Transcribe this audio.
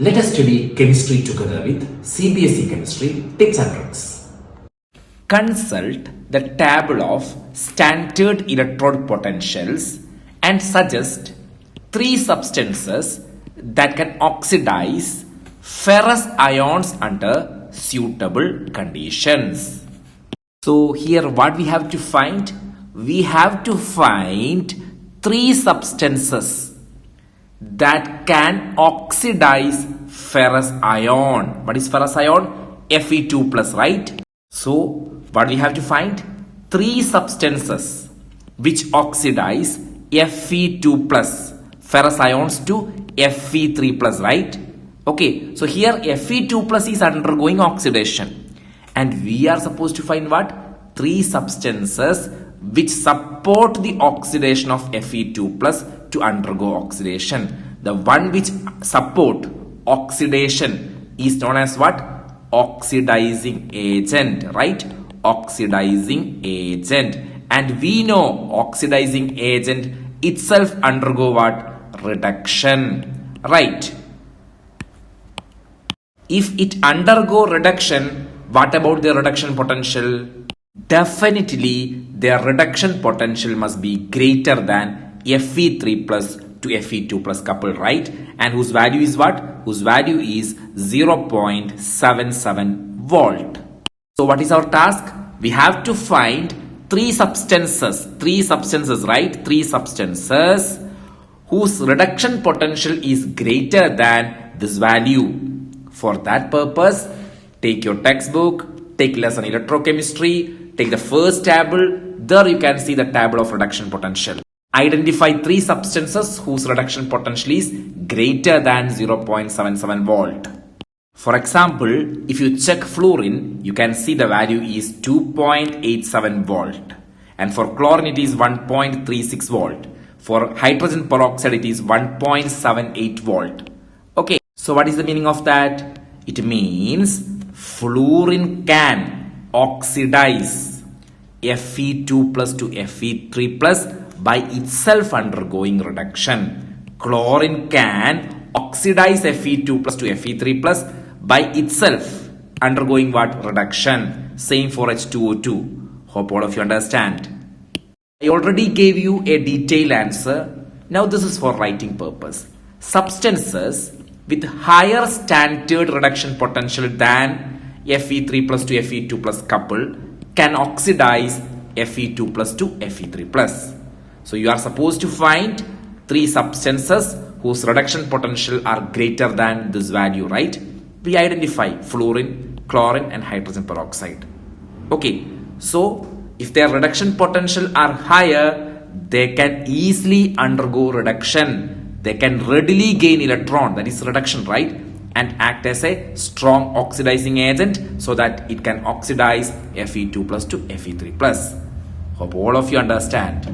Let us study chemistry together with CBSE Chemistry Tips and Tricks. Consult the table of standard electrode potentials and suggest 3 substances that can oxidize ferrous ions under suitable conditions. So here what we have to find? We have to find 3 substances that can oxidize ferrous ion. What is ferrous ion? Fe2 plus, right? So what we have to find? 3 substances which oxidize Fe2 plus ferrous ions to Fe3 plus, right? Okay, so here Fe2 plus is undergoing oxidation and we are supposed to find what? 3 substances which support the oxidation of Fe2 plus to undergo oxidation. The one which support oxidation is known as what? Oxidizing agent, right? Oxidizing agent. And we know oxidizing agent itself undergo what? Reduction, right? If it undergo reduction, what about the reduction potential? Definitely their reduction potential must be greater than Fe3 plus to Fe2 plus couple, right? And whose value is what? Whose value is 0.77 volt. So what is our task? We have to find 3 substances, right? 3 substances whose reduction potential is greater than this value. For that purpose, take your textbook, take lesson electrochemistry, take the first table. There you can see the table of reduction potential. Identify 3 substances whose reduction potential is greater than 0.77 volt. For example, if you check fluorine, you can see the value is 2.87 volt. And for chlorine, it is 1.36 volt. For hydrogen peroxide, it is 1.78 volt. Okay, so what is the meaning of that? It means fluorine can oxidize Fe2 plus to Fe3 plus by itself undergoing reduction. Chlorine can oxidize Fe2 plus to Fe3 plus by itself undergoing what? Reduction. Same for H2O2. Hope all of you understand. I already gave you a detailed answer. Now this is for writing purpose. Substances with higher standard reduction potential than Fe3 plus to Fe2 plus couple can oxidize Fe2 plus to Fe3 plus. So you are supposed to find 3 substances whose reduction potential are greater than this value, right? We identify fluorine, chlorine and hydrogen peroxide. Okay, so if their reduction potential are higher, they can easily undergo reduction. They can readily gain electron, that is reduction, right? And act as a strong oxidizing agent so that it can oxidize Fe2 plus to Fe3 plus. Hope all of you understand.